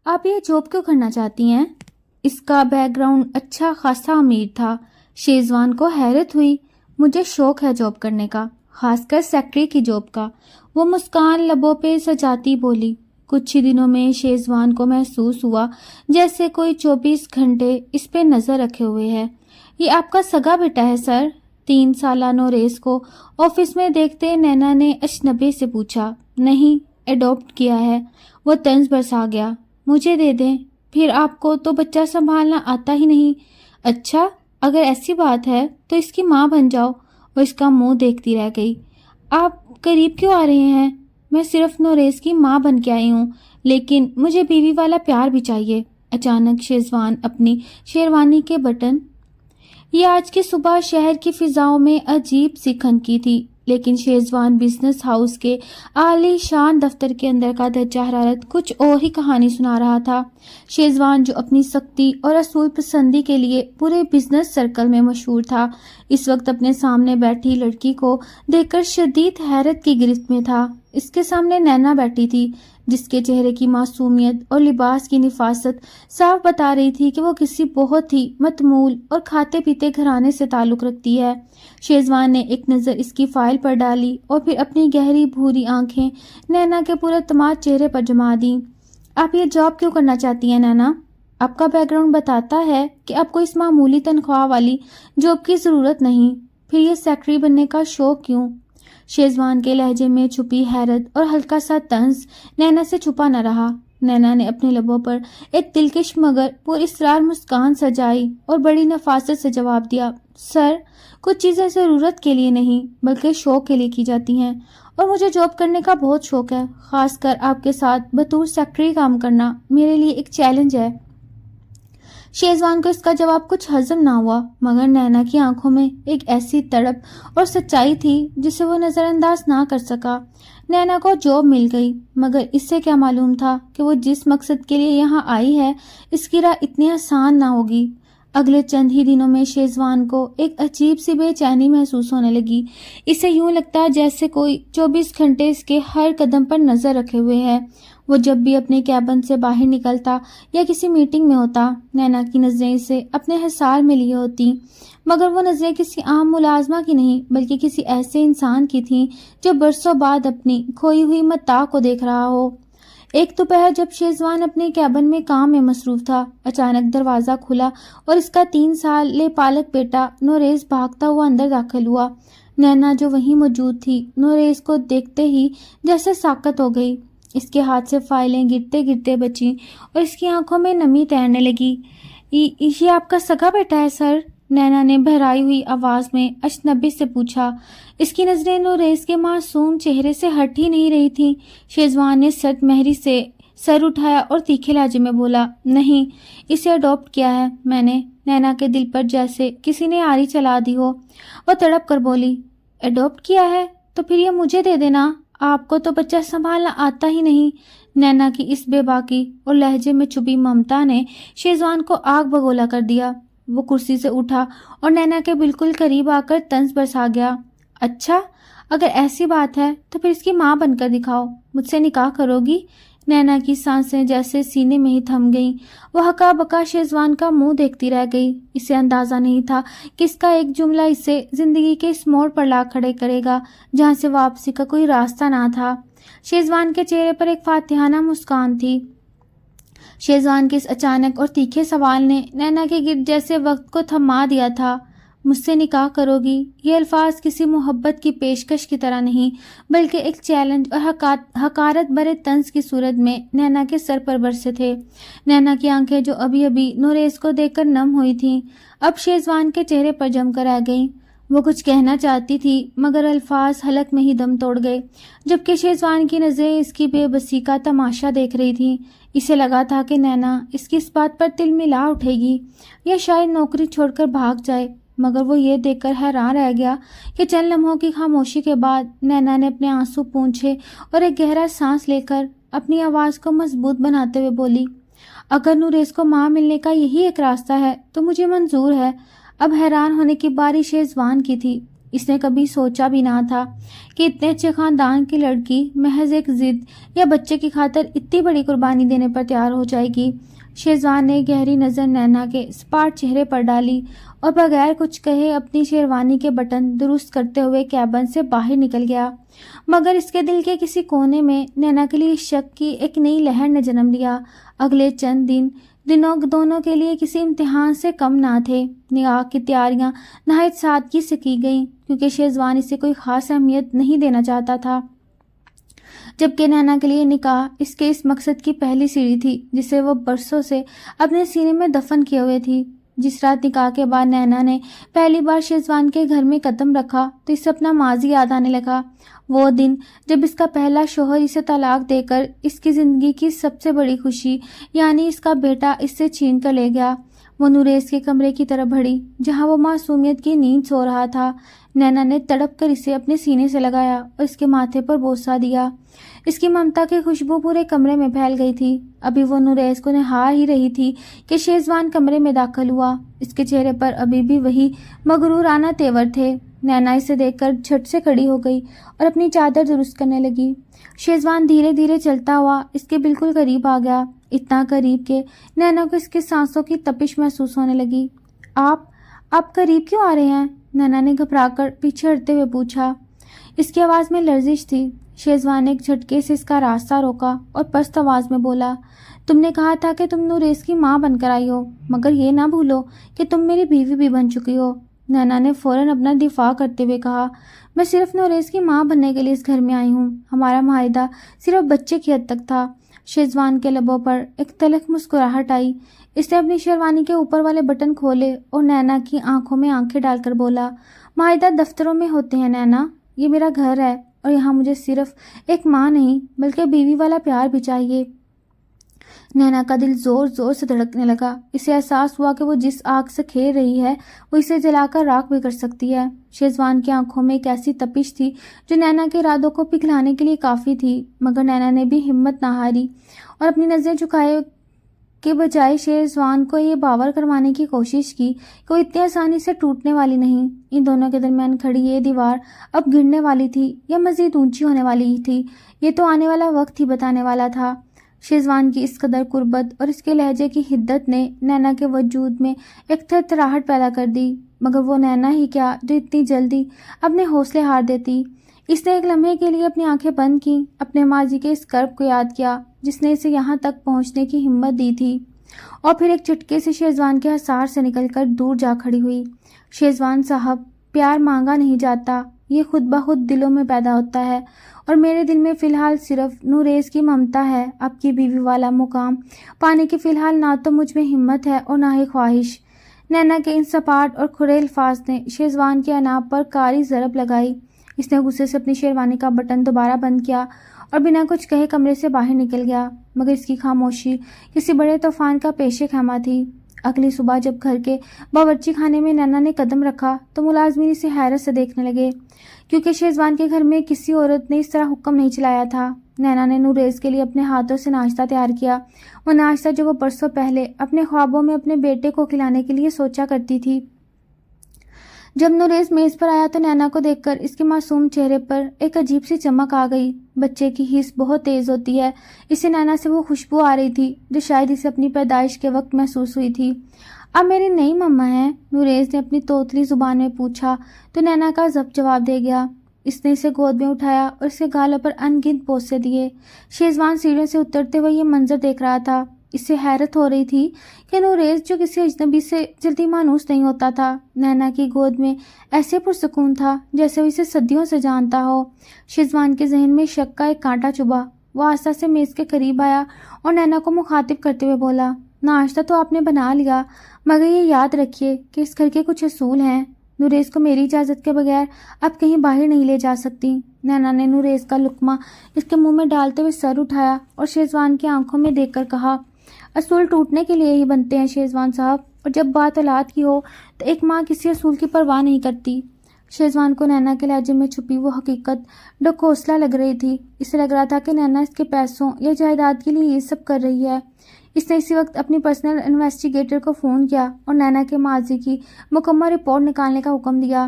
آپ یہ جاب کیوں کرنا چاہتی ہیں؟ اس کا بیک گراؤنڈ اچھا خاصا امیر تھا۔ شیزوان کو حیرت ہوئی۔ مجھے شوق ہے جاب کرنے کا، خاص کر سیکٹری کی جاب کا، وہ مسکان لبوں پہ سجاتی بولی۔ کچھ ہی دنوں میں شیزوان کو محسوس ہوا جیسے کوئی 24 گھنٹے اس پہ نظر رکھے ہوئے ہے۔ یہ آپ کا سگا بیٹا ہے سر؟ 3 سالہ نوریز کو آفس میں دیکھتے نینا نے اجنبی سے پوچھا۔ نہیں، ایڈاپٹ کیا ہے، وہ طنز برسا گیا۔ مجھے دے دیں، پھر آپ کو تو بچہ سنبھالنا آتا ہی نہیں۔ اچھا، اگر ایسی بات ہے تو اس کی ماں بن جاؤ۔ وہ اس کا منہ دیکھتی رہ گئی۔ آپ قریب کیوں آ رہے ہیں؟ میں صرف نوریز کی ماں بن کے آئی ہوں، لیکن مجھے بیوی والا پیار بھی چاہیے۔ اچانک شیزوان اپنی شیروانی کے بٹن۔ یہ آج کی صبح شہر کی فضاؤں میں عجیب سی کھنکی تھی، لیکن شیزوان بزنس ہاؤس کے عالی شان دفتر کے اندر کا درجہ حرارت کچھ اور ہی کہانی سنا رہا تھا۔ شیزوان جو اپنی سختی اور اصول پسندی کے لیے پورے بزنس سرکل میں مشہور تھا، اس وقت اپنے سامنے بیٹھی لڑکی کو دیکھ کر شدید حیرت کی گرفت میں تھا۔ اس کے سامنے نینا بیٹھی تھی، جس کے چہرے کی معصومیت اور لباس کی نفاست صاف بتا رہی تھی کہ وہ کسی بہت ہی متمول اور کھاتے پیتے گھرانے سے تعلق رکھتی ہے۔ شیزوان نے ایک نظر اس کی فائل پر ڈالی اور پھر اپنی گہری بھوری آنکھیں نینا کے پورے اعتماد چہرے پر جما دیں۔ آپ یہ جاب کیوں کرنا چاہتی ہیں نینا؟ آپ کا بیک گراؤنڈ بتاتا ہے کہ آپ کو اس معمولی تنخواہ والی جاب کی ضرورت نہیں، پھر یہ سیکرٹری بننے کا شوق کیوں؟ شیزوان کے لہجے میں چھپی حیرت اور ہلکا سا طنز نینا سے چھپا نہ رہا۔ نینا نے اپنے لبوں پر ایک دلکش مگر پراسرار مسکان سجائی اور بڑی نفاست سے جواب دیا، سر، کچھ چیزیں ضرورت کے لیے نہیں بلکہ شوق کے لیے کی جاتی ہیں، اور مجھے جاب کرنے کا بہت شوق ہے۔ خاص کر آپ کے ساتھ بطور سیکرٹری کام کرنا میرے لیے ایک چیلنج ہے۔ شیزوان کو اس کا جواب کچھ ہضم نہ ہوا، مگر نینا کی آنکھوں میں ایک ایسی تڑپ اور سچائی تھی جسے وہ نظر انداز نہ کر سکا۔ نینا کو جاب مل گئی، مگر اس سے کیا معلوم تھا کہ وہ جس مقصد کے لیے یہاں آئی ہے اس کی راہ اتنی آسان نہ ہوگی۔ اگلے چند ہی دنوں میں شیزوان کو ایک عجیب سی بے چینی محسوس ہونے لگی۔ اسے یوں لگتا جیسے کوئی 24 گھنٹے اس کے ہر قدم پر نظر رکھے ہوئے ہے۔ وہ جب بھی اپنے کیبن سے باہر نکلتا یا کسی میٹنگ میں ہوتا، نینا کی نظریں اسے اپنے حصار میں لیے ہوتی، مگر وہ نظریں کسی عام ملازمہ کی نہیں بلکہ کسی ایسے انسان کی تھیں جو برسوں بعد اپنی کھوئی ہوئی متاع کو دیکھ رہا ہو۔ ایک دوپہر جب شیزوان اپنے کیبن میں کام میں مصروف تھا، اچانک دروازہ کھلا اور اس کا 3 سال پالک بیٹا نوریز بھاگتا ہوا اندر داخل ہوا۔ نینا جو وہیں موجود تھی، نوریز کو دیکھتے ہی جیسے ساکت ہو گئی۔ اس کے ہاتھ سے فائلیں گرتے گرتے بچیں اور اس کی آنکھوں میں نمی تیرنے لگی۔ یہ آپ کا سگا بیٹا ہے سر؟ نینا نے بہرائی ہوئی آواز میں اجنبی سے پوچھا۔ اس کی نظریں نوریز کے معصوم چہرے سے ہٹ ہی نہیں رہی تھیں۔ شیزوان نے سرد مہری سے سر اٹھایا اور تیکھے لہجے میں بولا، نہیں، اسے اڈاپٹ کیا ہے میں نے۔ نینا کے دل پر جیسے کسی نے آری چلا دی ہو۔ وہ تڑپ کر بولی، اڈاپٹ کیا ہے تو پھر یہ مجھے دے دینا، آپ کو تو بچہ سنبھالنا آتا ہی نہیں۔ نینا کی اس بے باکی اور لہجے میں چھپی ممتا نے شیزوان کو آگ بگولا کر دیا۔ وہ کرسی سے اٹھا اور نینا کے بالکل قریب آ کر طنز برسا گیا، اچھا، اگر ایسی بات ہے تو پھر اس کی ماں بن کر دکھاؤ، مجھ سے نکاح کرو گی؟ نینا کی سانسیں جیسے سینے میں ہی تھم گئیں۔ وہ ہکا بکا شیزوان کا منہ دیکھتی رہ گئی۔ اسے اندازہ نہیں تھا کہ اس کا ایک جملہ اسے زندگی کے اس موڑ پر لا کھڑے کرے گا جہاں سے واپسی کا کوئی راستہ نہ تھا۔ شیزوان کے چہرے پر ایک فاتحانہ مسکان تھی۔ شیزوان کے اس اچانک اور تیکھے سوال نے نینا کے گرد جیسے وقت کو تھما دیا تھا۔ مجھ سے نکاح کرو گی؟ یہ الفاظ کسی محبت کی پیشکش کی طرح نہیں بلکہ ایک چیلنج اور حقارت برے طنز کی صورت میں نینا کے سر پر برسے تھے۔ نینا کی آنکھیں جو ابھی ابھی نوریز کو دیکھ کر نم ہوئی تھیں، اب شیزوان کے چہرے پر جم کر آ گئیں۔ وہ کچھ کہنا چاہتی تھی مگر الفاظ حلق میں ہی دم توڑ گئے، جبکہ شیزوان کی نظریں اس کی بے بسی کا تماشا دیکھ رہی تھیں۔ اسے لگا تھا کہ نینا اس کی اس بات پر تل ملا اٹھے گی یا شاید نوکری چھوڑ کر بھاگ جائے، مگر وہ یہ دیکھ کر حیران رہ گیا کہ چند لمحوں کی خاموشی کے بعد نینا نے اپنے آنسو پونچھے اور ایک گہرا سانس لے کر اپنی آواز کو مضبوط بناتے ہوئے بولی، اگر نوریز کو ماں ملنے کا یہی ایک راستہ ہے تو مجھے منظور ہے۔ اب حیران ہونے کی باری شیزوان کی تھی۔ اس نے کبھی سوچا بھی نہ تھا کہ اتنے اچھے خاندان کی لڑکی محض ایک ضد یا بچے کی خاطر اتنی بڑی قربانی دینے پر تیار ہو جائے گی۔ شہزوان نے گہری نظر نینا کے سپاٹ چہرے پر ڈالی اور بغیر کچھ کہے اپنی شیروانی کے بٹن درست کرتے ہوئے کیبن سے باہر نکل گیا، مگر اس کے دل کے کسی کونے میں نینا کے لیے شک کی ایک نئی لہر نے جنم لیا۔ اگلے چند دنوں دونوں کے لیے کسی امتحان سے کم نہ تھے۔ نکاح کی تیاریاں نہایت سادگی سے کی گئیں کیونکہ شہزوان اسے کوئی خاص اہمیت نہیں دینا چاہتا تھا، جبکہ نینا کے لیے نکاح اس کے اس مقصد کی پہلی سیڑھی تھی جسے وہ برسوں سے اپنے سینے میں دفن کیے ہوئے تھی۔ جس رات نکاح کے بعد نینا نے پہلی بار شہزوان کے گھر میں قدم رکھا تو اسے اپنا ماضی یاد آنے لگا، وہ دن جب اس کا پہلا شوہر اسے طلاق دے کر اس کی زندگی کی سب سے بڑی خوشی یعنی اس کا بیٹا اس سے چھین کر لے گیا۔ وہ نوریز کے کمرے کی طرف بڑھی جہاں وہ معصومیت کی نیند سو رہا تھا۔ نینا نے تڑپ کر اسے اپنے سینے سے لگایا اور اس کے ماتھے پر بوسہ دیا۔ اس کی ممتا کی خوشبو پورے کمرے میں پھیل گئی تھی۔ ابھی وہ نوریز کو نہا ہی رہی تھی کہ شہزوان کمرے میں داخل ہوا۔ اس کے چہرے پر ابھی بھی وہی مغرورانہ تیور تھے۔ نینا اسے دیکھ کر جھٹ سے کھڑی ہو گئی اور اپنی چادر درست کرنے لگی۔ شہزوان دھیرے دھیرے چلتا ہوا اس کے بالکل قریب آ گیا، اتنا قریب کہ نینا کو اس کی سانسوں کی تپش محسوس ہونے لگی۔ آپ قریب کیوں آ رہے ہیں؟ نینا نے گھبرا کر پیچھے ہٹتے ہوئے پوچھا۔ اس کی آواز میں لرزش تھی۔ شہزوان نے ایک جھٹکے سے اس کا راستہ روکا اور پست آواز میں بولا، تم نے کہا تھا کہ تم نوریز کی ماں بن کر آئی ہو، مگر یہ نہ بھولو کہ تم میری بیوی بھی بن چکی ہو۔ نینا نے فوراً اپنا دفاع کرتے ہوئے کہا، میں صرف نوریز کی ماں بننے کے لیے اس گھر میں آئی ہوں، ہمارا معاہدہ صرف بچے کی حد تک تھا۔ شہزوان کے لبوں پر ایک تلخ مسکراہٹ آئی۔ اس نے اپنی شیروانی کے اوپر والے بٹن کھولے اور نینا کی آنکھوں میں آنکھیں ڈال کر بولا، معاہدہ دفتروں میں ہوتے ہیں نینا، یہ میرا گھر ہے اور یہاں مجھے صرف ایک ماں نہیں بلکہ بیوی والا پیار بھی چاہیے۔ نینا کا دل زور زور سے دھڑکنے لگا۔ اسے احساس ہوا کہ وہ جس آگ سے کھیل رہی ہے وہ اسے جلا کر راکھ بھی کر سکتی ہے۔ شہزوان کی آنکھوں میں ایک ایسی تپش تھی جو نینا کے ارادوں کو پگھلانے کے لیے کافی تھی، مگر نینا نے بھی ہمت نہ ہاری اور اپنی نظریں جھکائے کے بجائے شہزوان کو یہ باور کروانے کی کوشش کی کہ وہ اتنی آسانی سے ٹوٹنے والی نہیں۔ ان دونوں کے درمیان کھڑی یہ دیوار اب گرنے والی تھی یا مزید اونچی ہونے والی تھی، یہ تو آنے والا وقت ہی بتانے والا تھا۔ شہزوان کی اس قدر قربت اور اس کے لہجے کی حدت نے نینا کے وجود میں ایک تھرتھراہٹ پیدا کر دی، مگر وہ نینا ہی کیا جو اتنی جلدی اپنے حوصلے ہار دیتی۔ اس نے ایک لمحے کے لیے اپنی آنکھیں بند کیں، اپنے ماضی کے اس کرب کو یاد کیا جس نے اسے یہاں تک پہنچنے کی ہمت دی تھی، اور پھر ایک چٹکے سے شہزوان کے حصار سے نکل کر دور جا کھڑی ہوئی۔ شہزوان صاحب، پیار مانگا نہیں جاتا، یہ خود بخود دلوں میں پیدا ہوتا ہے، اور میرے دل میں فی الحال صرف نوریز کی ممتا ہے، آپ کی بیوی والا مقام پانے کی فی الحال نہ تو مجھ میں ہمت ہے اور نہ ہی خواہش۔ نینا کے ان سپاٹ اور کھرے الفاظ نے شہزوان کے عناب پر کاری ضرب لگائی۔ اس نے غصے سے اپنی شیروانی کا بٹن دوبارہ بند کیا اور بنا کچھ کہے کمرے سے باہر نکل گیا، مگر اس کی خاموشی کسی بڑے طوفان کا پیش خیمہ تھی۔ اگلی صبح جب گھر کے باورچی خانے میں نینا نے قدم رکھا تو ملازمین اسے حیرت سے دیکھنے لگے، کیونکہ شہزوان کے گھر میں کسی عورت نے اس طرح حکم نہیں چلایا تھا۔ نینا نے نوریز کے لیے اپنے ہاتھوں سے ناشتہ تیار کیا، وہ ناشتہ جو وہ برسوں پہلے اپنے خوابوں میں اپنے بیٹے کو کھلانے کے لیے سوچا کرتی تھی۔ جب نوریز میز پر آیا تو نینا کو دیکھ کر اس کے معصوم چہرے پر ایک عجیب سی چمک آ گئی۔ بچے کی حس بہت تیز ہوتی ہے، اسے نینا سے وہ خوشبو آ رہی تھی جو شاید اسے اپنی پیدائش کے وقت محسوس ہوئی تھی۔ اب میری نئی مما ہیں؟ نوریز نے اپنی توتلی زبان میں پوچھا تو نینا کا ضبط جواب دے گیا۔ اس نے اسے گود میں اٹھایا اور اس کے گالوں پر ان گنت بوسے دیے۔ شہزوان سیڑھیوں سے اترتے ہوئے یہ منظر دیکھ رہا تھا۔ اس سے حیرت ہو رہی تھی کہ نوریز جو کسی اجنبی سے جلدی مانوس نہیں ہوتا تھا، نینا کی گود میں ایسے پرسکون تھا جیسے وہ اسے صدیوں سے جانتا ہو۔ شہزوان کے ذہن میں شک کا ایک کانٹا چبھا۔ وہ آہستہ سے میز کے قریب آیا اور نینا کو مخاطب کرتے ہوئے بولا، ناشتہ تو آپ نے بنا لیا، مگر یہ یاد رکھیے کہ اس گھر کے کچھ اصول ہیں، نوریز کو میری اجازت کے بغیر آپ کہیں باہر نہیں لے جا سکتی۔ نینا نے نوریز کا لقمہ اس کے منہ میں ڈالتے ہوئے سر اٹھایا اور شہزوان کی آنکھوں میں دیکھ کر کہا، اصول ٹوٹنے کے لیے ہی بنتے ہیں شہزوان صاحب، اور جب بات اولاد کی ہو تو ایک ماں کسی اصول کی پرواہ نہیں کرتی۔ شہزوان کو نینا کے لہجے میں چھپی وہ حقیقت ڈکوسلا لگ رہی تھی۔ اسے لگ رہا تھا کہ نینا اس کے پیسوں یا جائیداد کے لیے یہ سب کر رہی ہے۔ اس نے اسی وقت اپنی پرسنل انویسٹیگیٹر کو فون کیا اور نینا کے ماضی کی مکمل رپورٹ نکالنے کا حکم دیا۔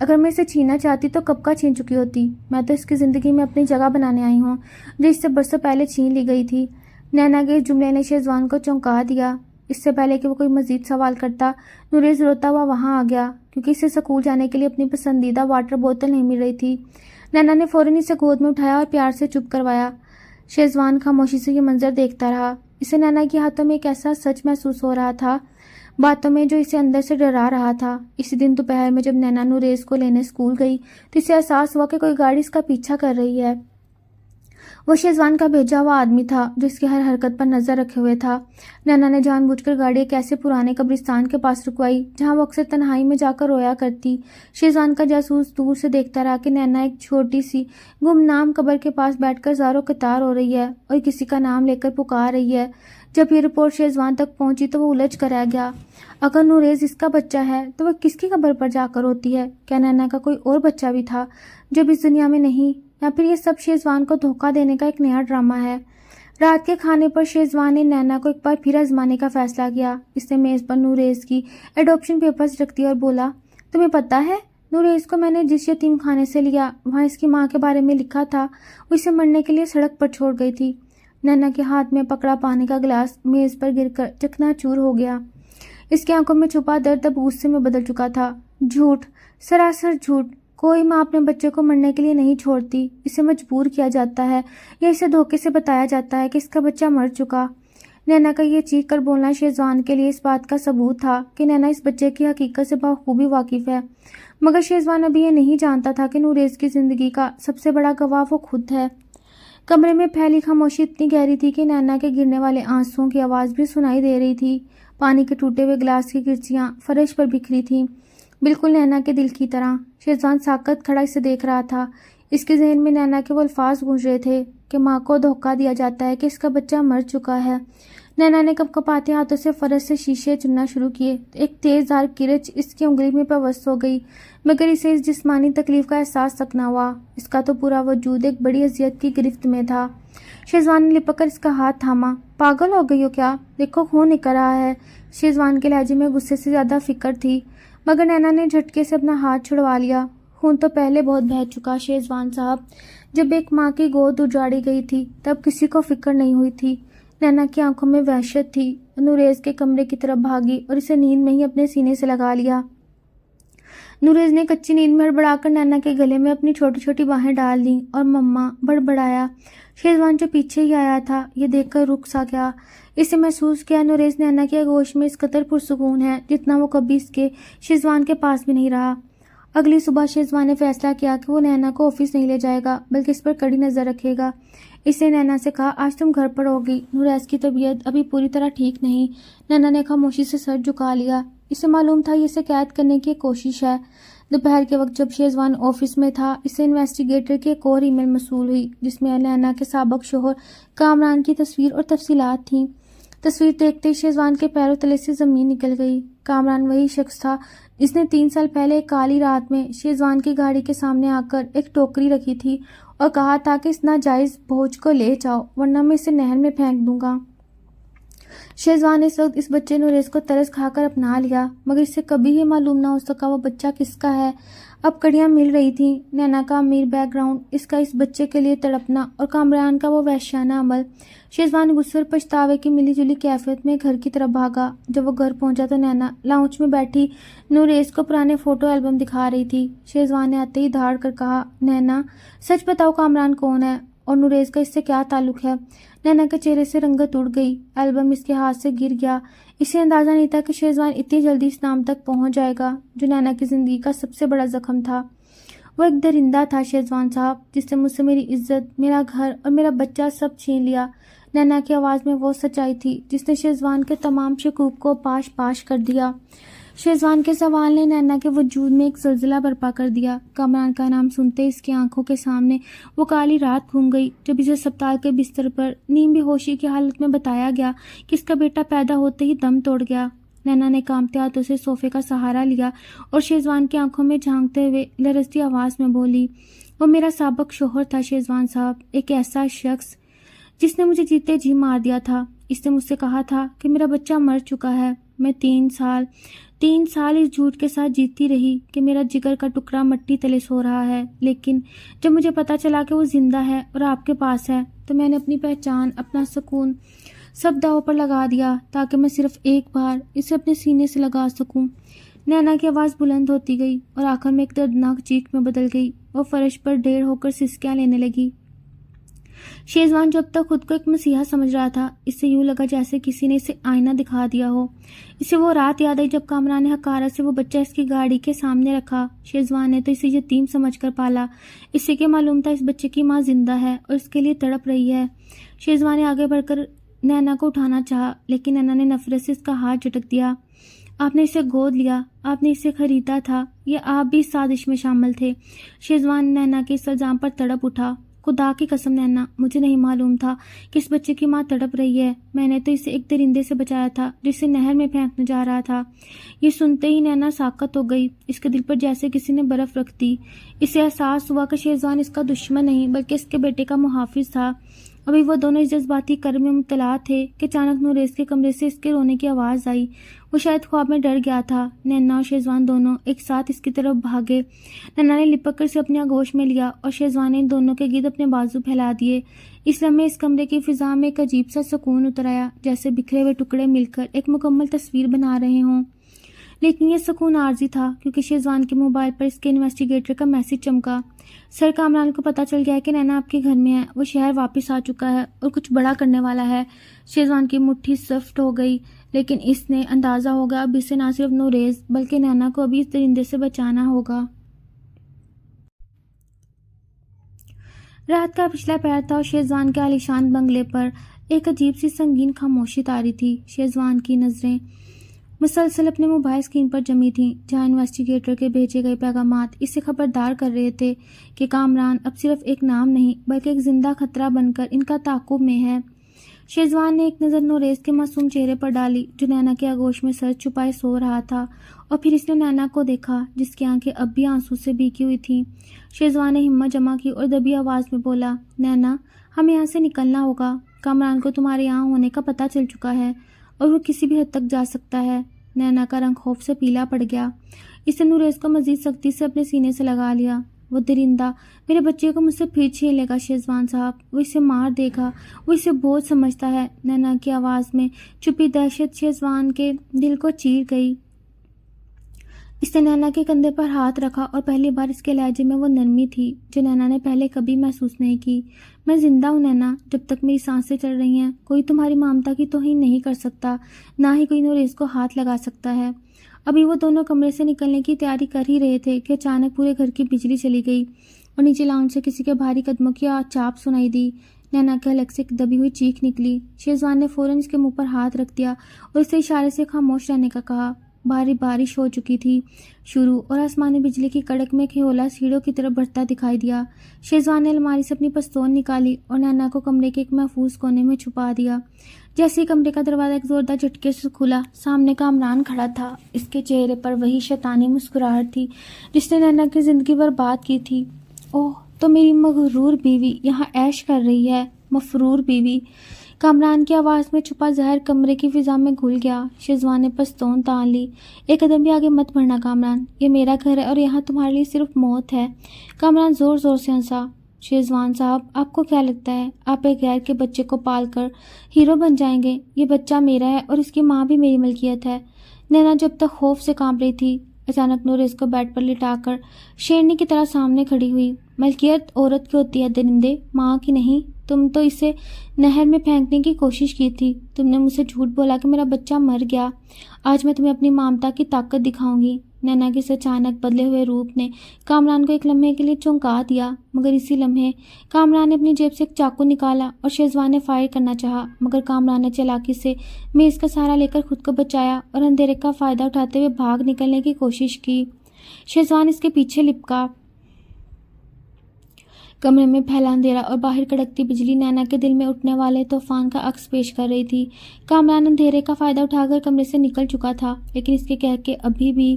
اگر میں اسے چھیننا چاہتی تو کب کا چھین چکی ہوتی. میں تو اس کی زندگی میں اپنی جگہ بنانے آئی ہوں جو اس سے برسوں پہلے چھین لی گئی تھی. نینا کے اس جملے نے شہزوان کو چونکا دیا. اس سے پہلے کہ وہ کوئی مزید سوال کرتا نوریز روتا ہوا وہاں آ گیا کیونکہ اسے اسکول جانے کے لیے اپنی پسندیدہ واٹر بوتل نہیں مل رہی تھی. نینا نے فوراً اسے گود میں اٹھایا اور پیار سے چپ کروایا. شہزوان خاموشی سے یہ منظر دیکھتا رہا. اسے نینا کے ہاتھوں میں ایک ایسا سچ محسوس ہو رہا تھا, باتوں میں جو اسے اندر سے ڈرا رہا تھا. اسی دن دوپہر میں جب نینا نوریز کو لینے اسکول گئی تو اسے احساس ہوا کہ کوئی گاڑی اس کا پیچھا کر رہی ہے. وہ شہزوان کا بھیجا ہوا آدمی تھا جو اس کی ہر حرکت پر نظر رکھے ہوئے تھا. نینا نے جان بوجھ کر گاڑی ایک ایسے پرانے قبرستان کے پاس رکوائی جہاں وہ اکثر تنہائی میں جا کر رویا کرتی. شہزوان کا جاسوس دور سے دیکھتا رہا کہ نینا ایک چھوٹی سی گمنام قبر کے پاس بیٹھ کر زارو قطار ہو رہی ہے اور کسی کا نام لے کر پکار رہی ہے. جب یہ رپورٹ شہزوان تک پہنچی تو وہ الجھ کر رہ گیا. اگر نوریز اس کا بچہ ہے تو وہ کس کی قبر پر جا کر روتی ہے؟ کیا نینا کا کوئی اور بچہ بھی تھا جو اس دنیا میں نہیں, یا پھر یہ سب شہزوان کو دھوکہ دینے کا ایک نیا ڈرامہ ہے؟ رات کے کھانے پر شہزوان نے نینا کو ایک بار پھر آزمانے کا فیصلہ کیا. اس نے میز پر نوریز کی ایڈopشن پیپرز رکھ دی اور بولا, تمہیں پتہ ہے نوریز کو میں نے جس یتیم خانے سے لیا وہاں اس کی ماں کے بارے میں لکھا تھا وہ اسے مرنے کے لیے سڑک پر چھوڑ گئی تھی. نینا کے ہاتھ میں پکڑا پانی کا گلاس میز پر گر کر چکنا چور ہو گیا. اس کی آنکھوں میں چھپا درد اب غصے میں بدل چکا تھا. جھوٹ, سراسر جھوٹ. کوئی ماں اپنے بچے کو مرنے کے لیے نہیں چھوڑتی. اسے مجبور کیا جاتا ہے یا اسے دھوکے سے بتایا جاتا ہے کہ اس کا بچہ مر چکا. نینا کا یہ چیخ کر بولنا شہزوان کے لیے اس بات کا ثبوت تھا کہ نینا اس بچے کی حقیقت سے بخوبی واقف ہے. مگر شہزوان ابھی یہ نہیں جانتا تھا کہ نوریز کی زندگی کا سب سے بڑا گواہ وہ خود ہے. کمرے میں پھیلی خاموشی اتنی گہری تھی کہ نینا کے گرنے والے آنسوؤں کی آواز بھی سنائی دے رہی تھی. پانی کے ٹوٹے ہوئے گلاس کی کرچیاں فرش پر بکھری تھیں, بالکل نینا کے دل کی طرح. شہزوان ساکت کھڑا اسے دیکھ رہا تھا. اس کے ذہن میں نینا کے وہ الفاظ گونج رہے تھے کہ ماں کو دھوکہ دیا جاتا ہے کہ اس کا بچہ مر چکا ہے. نینا نے کپ کپاتے ہاتھوں سے فرش سے شیشے چننا شروع کیے. ایک تیز دھار کرچ اس کی انگلی میں پیوست ہو گئی, مگر اسے اس جسمانی تکلیف کا احساس تک نہ ہوا. اس کا تو پورا وجود ایک بڑی اذیت کی گرفت میں تھا. شہزوان نے لپک کر اس کا ہاتھ تھاما. پاگل ہو گئی ہو کیا؟ دیکھو خون نکل رہا ہے. شہزوان کے لہجے میں غصے سے زیادہ فکر تھی, مگر نینا نے جھٹکے سے اپنا ہاتھ چھڑوا لیا. خون تو پہلے بہت بہہ چکا شہزوان صاحب. جب ایک ماں کی گود اجاڑی گئی تھی تب کسی کو فکر نہیں ہوئی تھی. نینا کی آنکھوں میں وحشت تھی. نوریز کے کمرے کی طرف بھاگی اور اسے نیند میں ہی اپنے سینے سے لگا لیا. نوریز نے کچی نیند میں ہڑبڑا کر نینا کے گلے میں اپنی چھوٹی چھوٹی باہیں ڈال دیں اور مما بڑبڑایا. شہزوان جو پیچھے ہی آیا تھا یہ دیکھ کر رک سا گیا. اسے محسوس کیا نوریز نینا کے آغوش میں اس قدر پرسکون ہے جتنا وہ کبھی اس کے شہزوان کے پاس بھی نہیں رہا. اگلی صبح شہزوان نے فیصلہ کیا کہ وہ نینا کو آفس نہیں لے جائے گا بلکہ اس پر کڑی نظر رکھے گا. اس نے نینا سے کہا, آج تم گھر پر ہوگی, نوریز کی طبیعت ابھی پوری طرح ٹھیک نہیں. نینا نے خاموشی سے سر جھکا لیا. اسے معلوم تھا یہ اسے قید کرنے کی ایک کوشش ہے. دوپہر کے وقت جب شہزوان آفس میں تھا اسے انویسٹیگیٹر کی ایک اور ای میل موصول ہوئی جس میں نینا کے سابق شوہر کامران کی تصویر اور تفصیلات تھیں. تصویر دیکھتے ہی شہزوان کے پیروں تلے سے زمین نکل گئی. کامران وہی شخص تھا جس نے 3 سال پہلے ایک کالی رات میں شہزوان کی گاڑی کے سامنے آ کر ایک ٹوکری رکھی تھی اور کہا تھا کہ اس ناجائز بوجھ کو لے جاؤ ورنہ میں اسے نہر میں پھینک دوں گا. شہزوان نے اس وقت اس بچے نوریز کو ترس کھا کر اپنا لیا, مگر اسے کبھی یہ معلوم نہ ہو سکا وہ بچہ کس کا ہے. اب کڑیاں مل رہی تھیں. نینا کا امیر بیک گراؤنڈ, اس کا اس بچے کے لیے تڑپنا اور کامران کا وہ وحشیانہ عمل. شہزوان غصے اور پچھتاوے کی ملی جلی کیفیت میں گھر کی طرف بھاگا. جب وہ گھر پہنچا تو نینا لاؤنج میں بیٹھی نوریز کو پرانے فوٹو البم دکھا رہی تھی. شہزوان نے آتے ہی دھاڑ کر کہا, نینا سچ بتاؤ کامران کون ہے اور نوریز کا اس سے کیا تعلق ہے؟ نینا کے چہرے سے رنگت اڑ گئی. البم اس کے ہاتھ سے گر گیا. اسے اندازہ نہیں تھا کہ شہزوان اتنی جلدی اس نام تک پہنچ جائے گا جو نینا کی زندگی کا سب سے بڑا زخم تھا. وہ ایک درندہ تھا شہزوان صاحب جس نے مجھ سے میری عزت, میرا گھر اور میرا بچہ سب چھین لیا. نینا کی آواز میں وہ سچائی تھی جس نے شہزوان کے تمام شکوک کو پاش پاش کر دیا. شہزوان کے سوال نے نینا کے وجود میں ایک زلزلہ برپا کر دیا. کامران کا نام سنتے اس کی آنکھوں کے سامنے وہ کالی رات گھوم گئی جب اسے اسپتال کے بستر پر نیم بے ہوشی کی حالت میں بتایا گیا کہ اس کا بیٹا پیدا ہوتے ہی دم توڑ گیا. نینا نے کانپتے ہاتھوں سے صوفے کا سہارا لیا اور شہزوان کی آنکھوں میں جھانکتے ہوئے لرزتی آواز میں بولی, وہ میرا سابق شوہر تھا شہزوان صاحب, ایک ایسا شخص جس نے مجھے جیتے جی مار دیا تھا. اس نے مجھ سے کہا تھا کہ میرا بچہ مر چکا ہے میں 3 سال اس جھوٹ کے ساتھ جیتی رہی کہ میرا جگر کا ٹکڑا مٹی تلے سو رہا ہے، لیکن جب مجھے پتا چلا کہ وہ زندہ ہے اور آپ کے پاس ہے تو میں نے اپنی پہچان، اپنا سکون سب داؤ پر لگا دیا تاکہ میں صرف ایک بار اسے اپنے سینے سے لگا سکوں۔ نینا کی آواز بلند ہوتی گئی اور آخر میں ایک دردناک چیخ میں بدل گئی۔ وہ فرش پر ڈھیر ہو کر سسکیاں لینے لگی۔ شیزوان جو اب تک خود کو ایک مسیحا سمجھ رہا تھا، اس سے یوں لگا جیسے کسی نے اسے آئینہ دکھا دیا ہو۔ اسے وہ رات یاد آئی جب کامران نے حقارت سے وہ بچہ اس کی گاڑی کے سامنے رکھا۔ شیزوان نے تو اسے یتیم سمجھ کر پالا، اسے کیا معلوم تھا اس بچے کی ماں زندہ ہے اور اس کے لیے تڑپ رہی ہے۔ شیزوان نے آگے بڑھ کر نینا کو اٹھانا چاہا، لیکن نینا نے نفرت سے اس کا ہاتھ جھٹک دیا۔ آپ نے اسے گود لیا، آپ نے اسے خریدا تھا، یا آپ بھی اس سازش میں شامل تھے؟ شیزوان نینا کے اس الزام پر تڑپ اٹھا۔ خدا کی قسم نینا، مجھے نہیں معلوم تھا کہ اس بچے کی ماں تڑپ رہی ہے۔ میں نے تو اسے ایک درندے سے بچایا تھا جسے نہر میں پھینکنے جا رہا تھا۔ یہ سنتے ہی نینا ساکت ہو گئی، اس کے دل پر جیسے کسی نے برف رکھ دی۔ اسے احساس ہوا کہ شیزوان اس کا دشمن نہیں بلکہ اس کے بیٹے کا محافظ تھا۔ ابھی وہ دونوں اس جذباتی کرب میں مبتلا تھے کہ اچانک نوریز کے کمرے سے اس کے رونے کی آواز آئی۔ وہ شاید خواب میں ڈر گیا تھا۔ نینا اور شیزوان دونوں ایک ساتھ اس کی طرف بھاگے۔ نینا نے لپک کر اسے اپنے آغوش میں لیا اور شیزوان نے ان دونوں کے گرد اپنے بازو پھیلا دیے۔ اس لمحے اس کمرے کی فضا میں ایک عجیب سا سکون اتر آیا، جیسے بکھرے ہوئے ٹکڑے مل کر ایک مکمل تصویر بنا رہے ہوں۔ لیکن یہ سکون عارضی تھا، کیونکہ شیزوان کے موبائل پر اس کے انویسٹیگیٹر کا میسج چمکا۔ سر کامران کو پتہ چل گیا ہے کہ نینا آپ کے گھر میں ہے، وہ شہر واپس آ چکا ہے اور کچھ بڑا کرنے والا ہے۔ شیزوان کی مٹھی سخت ہو گئی، لیکن اس نے اندازہ ہوگا اب اسے نہ صرف نوریز بلکہ نینا کو ابھی اس درندے سے بچانا ہوگا۔ رات کا پچھلا پہر تھا اور شیزوان کے عالیشان بنگلے پر ایک عجیب سی سنگین خاموشی طاری تھی۔ شیزوان کی نظریں مسلسل اپنے موبائل اسکرین پر جمی تھیں، جہاں انویسٹیگیٹر کے بھیجے گئے پیغامات اسے خبردار کر رہے تھے کہ کامران اب صرف ایک نام نہیں بلکہ ایک زندہ خطرہ بن کر ان کا تعاقب میں ہے۔ شیزوان نے ایک نظر نوریز کے معصوم چہرے پر ڈالی جو نینا کے آغوش میں سر چھپائے سو رہا تھا، اور پھر اس نے نینا کو دیکھا جس کی آنکھیں اب بھی آنسو سے بھیگی ہوئی تھیں۔ شیزوان نے ہمت جمع کی اور دبی آواز میں بولا، نینا ہمیں یہاں سے نکلنا ہوگا۔ کامران کو تمہارے یہاں ہونے کا پتہ چل چکا ہے اور وہ کسی بھی حد تک جا سکتا ہے۔ نینا کا رنگ خوف سے پیلا پڑ گیا۔ اس نے نوریز کو مزید سختی سے اپنے سینے سے لگا لیا۔ وہ درندہ میرے بچے کو مجھ سے پھر چھین لے گا شیزوان صاحب، وہ اسے مار دے گا، وہ اسے بہت سمجھتا ہے۔ نینا کی آواز میں چھپی دہشت شیزوان کے دل کو چیر گئی۔ اس نے نینا کے کندھے پر ہاتھ رکھا اور پہلی بار اس کے لہجے میں وہ نرمی تھی جو نینا نے پہلے کبھی محسوس نہیں کی۔ میں زندہ ہوں نینا، جب تک میری سانسیں چل رہی ہیں کوئی تمہاری ممتا کی توہین نہیں کر سکتا، نہ ہی کوئی نوریز کو ہاتھ لگا سکتا ہے۔ ابھی وہ دونوں کمرے سے نکلنے کی تیاری کر ہی رہے تھے کہ اچانک پورے گھر کی بجلی چلی گئی اور نیچے لاؤنج سے کسی کے بھاری قدموں کی چاپ سنائی دی۔ نینا کے حلق سے ایک دبی ہوئی چیخ نکلی۔ شیزوان نے فوراً اس کے منہ پر ہاتھ رکھ دیا اور اسے اشارے سے خاموش رہنے کا کہا۔ بارش ہو چکی تھی شروع اور آسمانی بجلی کی کڑک میں کھیولا سیڑھوں کی طرف بڑھتا دکھائی دیا۔ شیزوان نے الماری سے اپنی پستول نکالی اور نینا کو کمرے کے ایک محفوظ کونے میں چھپا دیا۔ جیسے ہی کمرے کا دروازہ ایک زوردار جھٹکے سے کھلا، سامنے کامران کھڑا تھا۔ اس کے چہرے پر وہی شیطانی مسکراہٹ تھی جس نے نینا کی زندگی برباد کی تھی۔ اوہ، تو میری مغرور بیوی یہاں عیش کر رہی ہے، مفرور بیوی۔ کامران کی آواز میں چھپا زہر کمرے کی فضا میں گھل گیا۔ شیزوان نے پستون تان لی۔ ایک قدم بھی آگے مت بڑھنا کامران، یہ میرا گھر ہے اور یہاں تمہارے لیے صرف موت ہے۔ کامران زور زور سے ہنسا۔ شیزوان صاحب، آپ کو کیا لگتا ہے آپ ایک غیر کے بچے کو پال کر ہیرو بن جائیں گے؟ یہ بچہ میرا ہے اور اس کی ماں بھی میری ملکیت ہے۔ نینا جب تک خوف سے کانپ رہی تھی، اچانک نوریز کو بیڈ پر لٹا کر شیرنی کی طرح سامنے کھڑی ہوئی۔ ملکیت عورت کی ہوتی ہے درندے، ماں کی نہیں۔ تم تو اسے نہر میں پھینکنے کی کوشش کی تھی، تم نے مجھ سے جھوٹ بولا کہ میرا بچہ مر گیا۔ آج میں تمہیں اپنی ممتا کی طاقت دکھاؤں گی۔ نینا کے اس اچانک بدلے ہوئے روپ نے کامران کو ایک لمحے کے لیے چونکا دیا، مگر اسی لمحے کامران نے اپنی جیب سے ایک چاقو نکالا اور شیزوان نے فائر کرنا چاہا، مگر کامران نے چالاکی سے میز کا سہارا لے کر خود کو بچایا اور اندھیرے کا فائدہ اٹھاتے ہوئے بھاگ نکلنے کی کوشش کی۔ شیزوان اس کے پیچھے لپکا۔ کمرے میں پھیلا اندھیرا اور باہر کڑکتی بجلی نینا کے دل میں اٹھنے والے طوفان کا عکس پیش کر رہی تھی۔ کامران اندھیرے کا فائدہ اٹھا کر کمرے سے نکل چکا تھا، لیکن اس کے کہہ کے ابھی بھی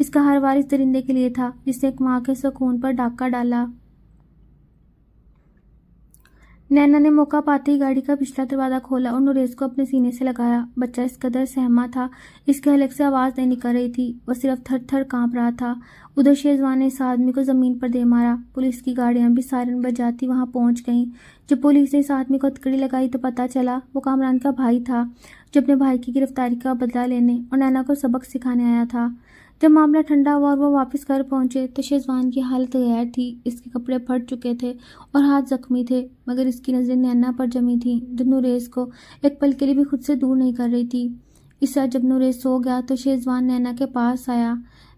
اس کا ہر وار اس درندے کے لیے تھا جس نے ایک ماں کے سکون پر ڈاکہ ڈالا۔ نینا نے موقع پاتے ہی گاڑی کا پچھلا دروازہ کھولا اور نوریز کو اپنے سینے سے لگایا۔ بچہ اس قدر سہما تھا، اس کے حلق سے آواز نہیں نکل رہی تھی، وہ صرف تھر تھر کانپ رہا تھا۔ ادھر شیزوان نے اس آدمی کو زمین پر دے مارا۔ پولیس کی گاڑیاں بھی سائرن بجاتی وہاں پہنچ گئیں۔ جب پولیس نے اس آدمی کو ہتھکڑی لگائی تو پتہ چلا وہ کامران کا بھائی تھا جو اپنے بھائی کی گرفتاری کا بدلہ لینے اور نینا کو سبق سکھانے آیا تھا۔ جب معاملہ ٹھنڈا ہوا اور وہ واپس گھر پہنچے تو شیزوان کی حالت غیر تھی۔ اس کے کپڑے پھٹ چکے تھے اور ہاتھ زخمی تھے، مگر اس کی نظریں نینا پر جمی تھیں جو نوریز کو ایک پل کے لیے بھی خود سے دور نہیں کر رہی تھی۔ اس رات جب نوریز سو گیا تو شیزوان نینا کے پاس آیا۔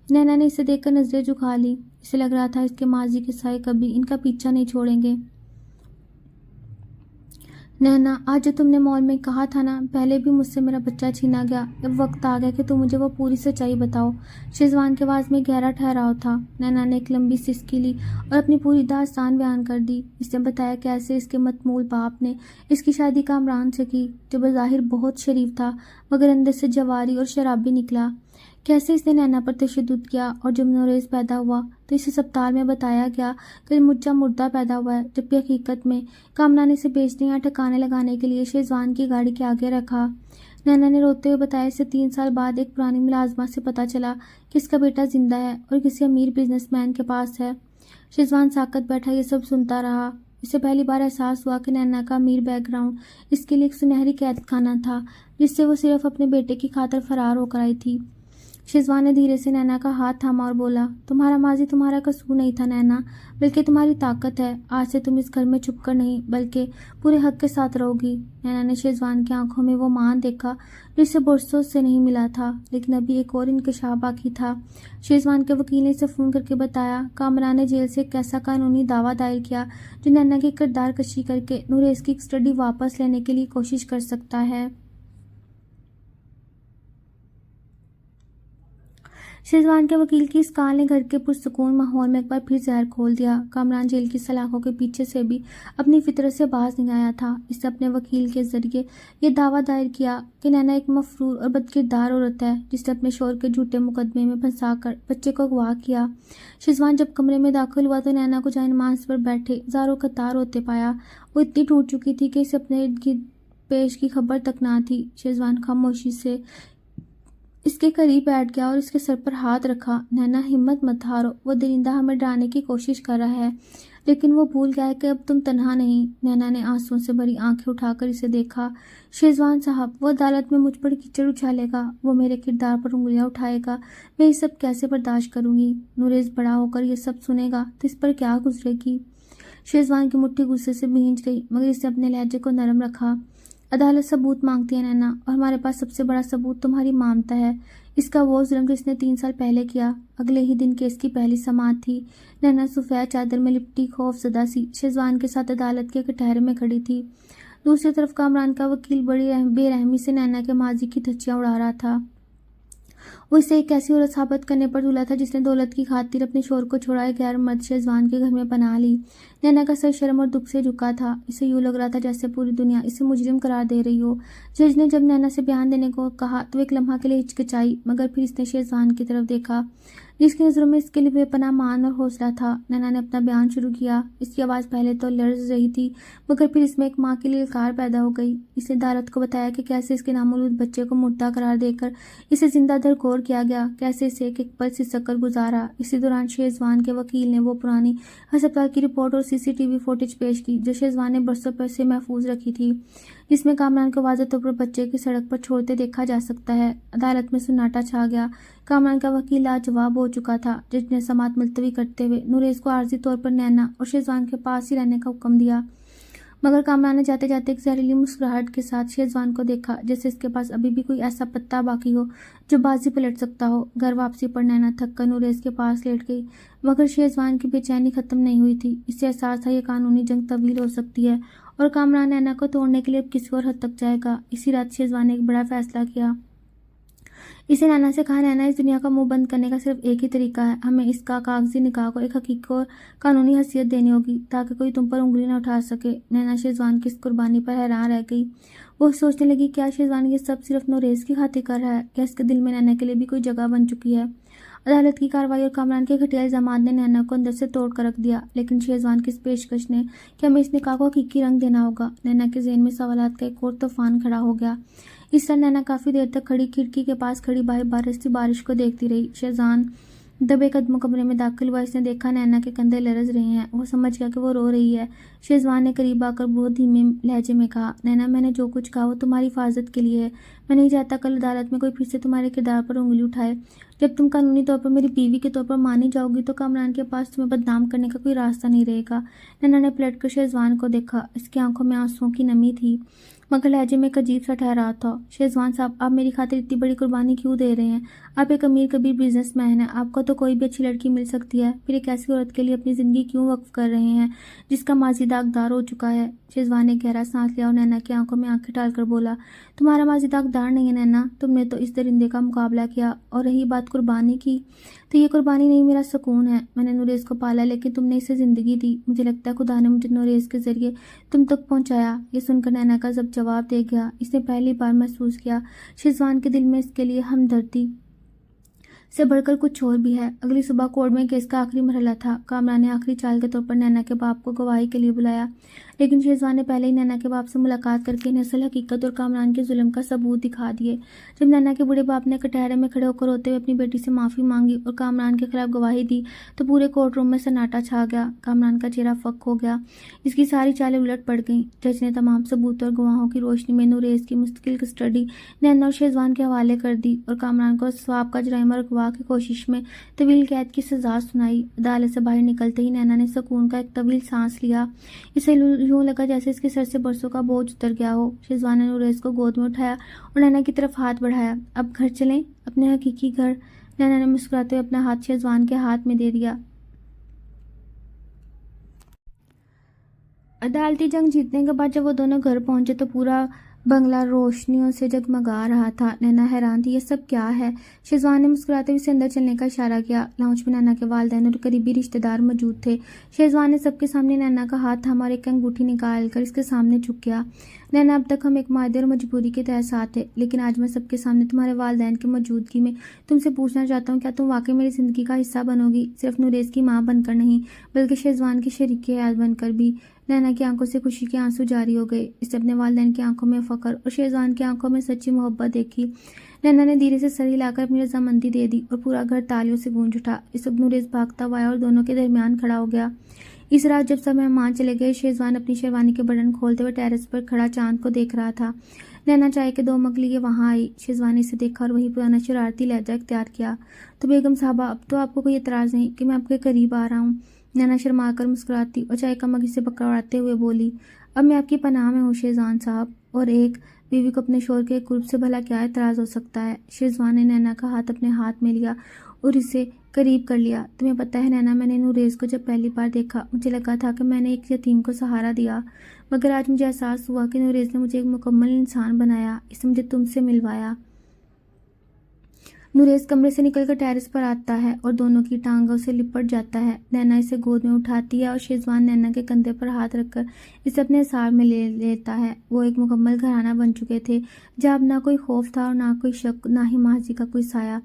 نینا نے اسے دیکھ کر نظریں جھکا لی۔ اسے لگ رہا تھا اس کے ماضی کے سائے کبھی ان کا پیچھا نہیں چھوڑیں گے۔ نینا، آج جو تم نے مال میں کہا تھا نا، پہلے بھی مجھ سے میرا بچہ چھینا گیا، اب وقت آ گیا کہ تم مجھے وہ پوری سچائی بتاؤ۔ شیزوان کے آواز میں گہرا ٹھہراؤ تھا۔ نینا نے ایک لمبی سسکی لی اور اپنی پوری داستان بیان کر دی۔ اس نے بتایا کیسے اس کے متمول باپ نے اس کی شادی کامران سے کی جو بظاہر بہت شریف تھا مگر اندر سے جواری اور شرابی نکلا۔ کیسے اس نے نینا پر تشدد کیا اور جب نوریز پیدا ہوا تو اسے اسپتال میں بتایا گیا کہ مجھا مردہ پیدا ہوا ہے، جبکہ حقیقت میں کامران نے اسے بیچنے یا ٹھکانے لگانے کے لیے شیزوان کی گاڑی کے آگے رکھا۔ نینا نے روتے ہوئے بتایا اسے 3 سال بعد ایک پرانی ملازمہ سے پتہ چلا کہ اس کا بیٹا زندہ ہے اور کسی امیر بزنس مین کے پاس ہے۔ شیزوان ساکت بیٹھا یہ سب سنتا رہا۔ اسے پہلی بار احساس ہوا کہ نینا کا امیر بیک گراؤنڈ اس کے لیے ایک سنہری قید خانہ تھا جس سے وہ صرف اپنے بیٹے کی خاطر فرار ہو کر آئی تھی۔ شیزوان نے دھیرے سے نینا کا ہاتھ تھاما اور بولا، تمہارا ماضی تمہارا قصور نہیں تھا نینا، بلکہ تمہاری طاقت ہے۔ آج سے تم اس گھر میں چھپ کر نہیں بلکہ پورے حق کے ساتھ رہو گی۔ نینا نے شیزوان کی آنکھوں میں وہ مان دیکھا جو اسے برسوں سے نہیں ملا تھا، لیکن ابھی ایک اور انکشاف باقی تھا۔ شیزوان کے وکیل نے اسے فون کر کے بتایا کامران نے جیل سے ایک ایسا قانونی دعویٰ دائر کیا جو نینا کی کردار کشی کر کے نوریز کی کسٹڈی واپس لینے کے لیے کوشش کر سکتا ہے۔ شیزوان کے وکیل کی اس کال نے گھر کے پرسکون ماحول میں ایک بار پھر زہر کھول دیا۔ کامران جیل کی سلاخوں کے پیچھے سے بھی اپنی فطرت سے باز نہیں آیا تھا۔ اس نے اپنے وکیل کے ذریعے یہ دعویٰ دائر کیا کہ نینا ایک مفرور اور بدکردار عورت ہے جس نے اپنے شوہر کے جھوٹے مقدمے میں پھنسا کر بچے کو اغوا کیا۔ شیزوان جب کمرے میں داخل ہوا تو نینا کو جائے نماز پر بیٹھے زاروں قطار ہوتے پایا۔ وہ اتنی ٹوٹ چکی تھی کہ اسے اپنے ارد گرد پیش کی خبر تک نہ تھی۔ شیزوان خاموشی سے اس کے قریب بیٹھ گیا اور اس کے سر پر ہاتھ رکھا۔ نینا، ہمت مت ہارو، وہ درندہ ہمیں ڈرانے کی کوشش کر رہا ہے لیکن وہ بھول گیا ہے کہ اب تم تنہا نہیں۔ نینا نے آنسوؤں سے بھری آنکھیں اٹھا کر اسے دیکھا۔ شیزوان صاحب، وہ عدالت میں مجھ پر کیچڑ اچھالے گا، وہ میرے کردار پر انگلیاں اٹھائے گا، میں یہ سب کیسے برداشت کروں گی؟ نوریز بڑا ہو کر یہ سب سنے گا تو اس پر کیا گزرے گی؟ شیزوان کی مٹھی غصے سے بھینج گئی مگر اس نے اپنے لہجے کو نرم رکھا۔ عدالت ثبوت مانگتی ہے نینا، اور ہمارے پاس سب سے بڑا ثبوت تمہاری مامتا ہے، اس کا وہ ظلم جو اس نے 3 سال پہلے کیا۔ اگلے ہی دن کیس کی پہلی سماعت تھی۔ نینا سفید چادر میں لپٹی خوف زدہ سی شیزوان کے ساتھ عدالت کے کٹہرے میں کھڑی تھی۔ دوسری طرف کامران کا وکیل بڑی بے رحمی سے نینا کے ماضی کی دھچیاں اڑا رہا تھا۔ وہ اسے ایک ایسی عورت ثابت کرنے پر تلا تھا جس نے دولت کی خاطر اپنے شوہر کو چھوڑائے غیر مرد شیزوان کے گھر میں پناہ لی۔ نینا کا سر شرم اور دکھ سے جھکا تھا۔ اسے یوں لگ رہا تھا جیسے پوری دنیا اسے مجرم قرار دے رہی ہو۔ جج نے جب نینا سے بیان دینے کو کہا تو ایک لمحہ کے لیے ہچکچائی مگر پھر اس نے شیزوان کی طرف دیکھا جس کی نظروں میں اس کے لیے بے پناہ مان اور حوصلہ تھا۔ نینا نے اپنا بیان شروع کیا۔ اس کی آواز پہلے تو لرز رہی تھی مگر پھر اس میں ایک ماں کے لیے للکار پیدا ہو گئی۔ اس نے عدالت کو بتایا کہ کیسے اس کے نامولود بچے کو مردہ قرار دے کر اسے زندہ درگور کیا گیا، کیسے اسے ایک ایک پل سسک کر گزارا۔ اسی دوران شیزوان کے وکیل نے وہ پرانی ہسپتال کی رپورٹ اور CCTV فوٹیج پیش کی جو شیزوان نے برسوں پہلے سے محفوظ رکھی تھی، جس میں کامران کو واضح طور پر بچے کی سڑک پر چھوڑتے دیکھا جا سکتا ہے۔ عدالت میں سناٹا چھا گیا۔ کامران کا وکیل لاجواب ہو چکا تھا۔ جج نے سماعت ملتوی کرتے ہوئے نوریز کو عارضی طور پر نینا اور شیزوان کے پاس ہی رہنے کا حکم دیا، مگر کامران نے جاتے جاتے ایک زہریلی مسکراہٹ کے ساتھ شیزوان کو دیکھا جیسے اس کے پاس ابھی بھی کوئی ایسا پتا باقی ہو جو بازی پلٹ سکتا ہو۔ گھر واپسی پر نینا تھک کر نوریز کے پاس لیٹ گئی مگر شیزوان کی بے چینی ختم نہیں ہوئی تھی۔ اس سے احساس تھا یہ قانونی جنگ طویل ہو سکتی ہے اور کامران نینا کو توڑنے کے لیے اب کسی اور حد تک جائے گا۔ اسی رات شیزوان نے ایک بڑا فیصلہ کیا۔ اسے نینا سے کہا، نینا، اس دنیا کا منہ بند کرنے کا صرف ایک ہی طریقہ ہے، ہمیں اس کا کاغذی نکاح کو ایک حقیقی اور قانونی حیثیت دینی ہوگی تاکہ کوئی تم پر انگلی نہ اٹھا سکے۔ نینا شیزوان کی اس قربانی پر حیران رہ گئی۔ وہ سوچنے لگی کیا شیزوان یہ سب صرف نوریز کی خاطر کر رہا ہے، کیا اس کے دل میں نینا کے لیے بھی کوئی جگہ بن چکی ہے؟ عدالت کی کارروائی اور کامران کے گھٹیا الزامات نے نینا کو اندر سے توڑ کر رکھ دیا، لیکن شیزوان کی اس پیشکش نے کہ ہمیں اس نکاح کو حقیقی رنگ دینا ہوگا، نینا کے ذہن میں سوالات کا ایک اور طوفان کھڑا ہو گیا۔ اس طرح نینا کافی دیر تک کھڑکی کے پاس کھڑی باہر برستی بارش کو دیکھتی رہی۔ شیزوان دبے قدموں کمرے میں داخل ہوا۔ اس نے دیکھا نینا کے کندھے لرز رہے ہیں۔ وہ سمجھ گیا کہ وہ رو رہی ہے۔ شیزوان نے قریب آ کر بہت دھیمے لہجے میں کہا، نینا، میں نے جو کچھ کہا وہ تمہاری حفاظت کے لیے ہے۔ میں نہیں چاہتا کل عدالت میں کوئی پھر سے تمہارے کردار پر انگلی اٹھائے۔ جب تم قانونی طور پر میری بیوی کے طور پر مانی جاؤ گی تو کامران کے پاس تمہیں بدنام کرنے کا کوئی راستہ نہیں رہے گا۔ نینا نے پلٹ کر شیزوان کو دیکھا۔ اس کی آنکھوں میں آنسوؤں کی نمی تھی، مگر لہجے میں ایک عجیب سا ٹھہراؤ تھا۔ شیزوان صاحب، آپ میری خاطر اتنی بڑی قربانی کیوں دے رہے ہیں؟ آپ ایک امیر کبیر بزنس مین ہیں، آپ کو تو کوئی بھی اچھی لڑکی مل سکتی ہے، پھر ایک ایسی عورت کے لیے اپنی زندگی کیوں وقف کر رہے ہیں جس کا ماضی داغدار ہو چکا ہے؟ شیزوان نے گہرا سانس لیا اور نینا کی آنکھوں میں آنکھیں ڈال کر بولا، تمہارا ماضی داغدار نہیں ہے نینا، تم نے تو اس درندے کا مقابلہ کیا، اور رہی بات قربانی کی تو یہ قربانی نہیں، میرا سکون ہے۔ میں نے نوریز کو پالا لیکن تم نے اسے زندگی دی، مجھے لگتا ہے خدا نے مجھے نوریز کے ذریعے تم تک پہنچایا۔ یہ سن کر نینا کا ضبط جواب دے گیا۔ اس نے پہلی بار محسوس کیا شیزوان کے دل میں اس کے لیے ہمدردی سے بڑھ کر کچھ اور بھی ہے۔ اگلی صبح کورٹ میں کیس کا آخری مرحلہ تھا۔ کامران نے آخری چال کے طور پر نینا کے باپ کو گواہی کے لیے بلایا، لیکن شیزوان نے پہلے ہی نینا کے باپ سے ملاقات کر کے انہیں اصل حقیقت اور کامران کے ظلم کا ثبوت دکھا دیے۔ جب نینا کے بوڑھے باپ نے کٹہرے میں کھڑے ہو کر روتے ہوئے اپنی بیٹی سے معافی مانگی اور کامران کے خلاف گواہی دی تو پورے کورٹ روم میں سناٹا چھا گیا۔ کامران کا چہرہ فک ہو گیا، اس کی ساری چالیں الٹ پڑ گئیں۔ جج نے تمام ثبوتوں اور گواہوں کی روشنی میں نوریز کی مستقل کسٹڈی نینا اور شیزوان کے حوالے کر دی اور کامران کو ثواب کا جرائم رکھوا کی کوشش میں طویل قید کی سزا سنائی۔ عدالت سے باہر نکلتے ہی نینا نے سکون کا ایک طویل سانس لیا۔ اسے یوں لگا جیسے اس کے سر سے برسوں کا بوجھ اتر گیا ہو۔ شیزوان نے نوریز کو گود میں اٹھایا اور نینا کی طرف ہاتھ بڑھایا۔ اب گھر چلیں، اپنے حقیقی گھر۔ نینا نے مسکراتے ہوئے اپنا ہاتھ شیزوان کے ہاتھ میں دے دیا۔ عدالتی جنگ جیتنے کے بعد جب وہ دونوں گھر پہنچے تو پورا بنگلہ روشنیوں سے جگمگا رہا تھا۔ نینا حیران تھی، یہ سب کیا ہے؟ شیزوان نے مسکراتے ہوئے اسے اندر چلنے کا اشارہ کیا۔ لاؤنج میں نینا کے والدین اور قریبی رشتہ دار موجود تھے۔ شیزوان نے سب کے سامنے نینا کا ہاتھ تھاما اور ایک انگوٹھی نکال کر اس کے سامنے جھک گیا۔ نینا، اب تک ہم ایک معاہدے اور مجبوری کے تحت ساتھ تھے، لیکن آج میں سب کے سامنے تمہارے والدین کی موجودگی میں تم سے پوچھنا چاہتا ہوں، کیا تم واقعی میری زندگی کا حصہ بنو گی؟ صرف نوریز کی ماں بن کر نہیں بلکہ شیزوان کی شریک حیات بن کر بھی۔ نینا کی آنکھوں سے خوشی کے آنسو جاری ہو گئے۔ اس نے اپنے والدین کی آنکھوں میں فخر اور شیزوان کی آنکھوں میں سچی محبت دیکھی۔ نینا نے دھیرے سے سر ہلا کر اپنی رضامندی دے دی اور پورا گھر تالیوں سے گونج اٹھا۔ اس وقت نوریز بھاگتا ہوا آیا اور دونوں کے درمیان کھڑا ہو گیا۔ اس رات جب سب مہمان چلے گئے، شیزوان اپنی شیروانی کے بٹن کھولتے ہوئے ٹیرس پر کھڑا چاند کو دیکھ رہا تھا۔ نینا چائے کے 2 مگ لیے وہاں آئی۔ شیزوان نے اسے دیکھا اور وہی پرانا شرارتی لہجہ اختیار کیا، تو بیگم صاحبہ، اب تو آپ کو کوئی اعتراض نہیں کہ میں آپ کے قریب آ رہا ہوں؟ نینا شرما کر مسکراتی اور چائے کا مگ اسے پکڑاتے ہوئے بولی، اب میں آپ کی پناہ میں ہوں شیزوان صاحب، اور ایک بیوی کو اپنے شوہر کے قرب سے بھلا کیا اعتراض ہو سکتا ہے؟ شیزوان نے نینا کا ہاتھ اپنے ہاتھ میں لیا اور اسے قریب کر لیا۔ تمہیں پتہ ہے نینا، میں نے نوریز کو جب پہلی بار دیکھا مجھے لگا تھا کہ میں نے ایک یتیم کو سہارا دیا، مگر آج مجھے احساس ہوا کہ نوریز نے مجھے ایک مکمل انسان بنایا، اس نے مجھے تم سے ملوایا۔ نوریز کمرے سے نکل کر ٹیرس پر آتا ہے اور دونوں کی ٹانگوں سے لپٹ جاتا ہے۔ نینا اسے گود میں اٹھاتی ہے اور شیزوان نینا کے کندھے پر ہاتھ رکھ کر اسے اپنے اثار میں لے لیتا ہے۔ وہ ایک مکمل گھرانہ بن چکے تھے جہاں اب نہ کوئی خوف تھا اور نہ کوئی شک، نہ ہی ماضی کا کوئی سایہ۔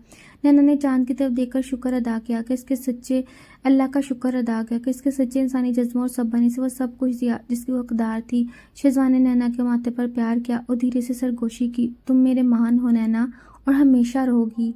نینا نے چاند کی طرف دیکھ کر شکر ادا کیا کہ اس کے سچے اللہ کا شکر ادا کیا کہ اس کے سچے انسانی جذبوں اور سبانی سے وہ سب کچھ دیا جس کی وہ حقدار تھی۔ شیزوان نے نینا کے ماتھے پر پیار کیا اور دھیرے سے سرگوشی کی، تم میرے مہان ہو نینا اور ہمیشہ رہو گی۔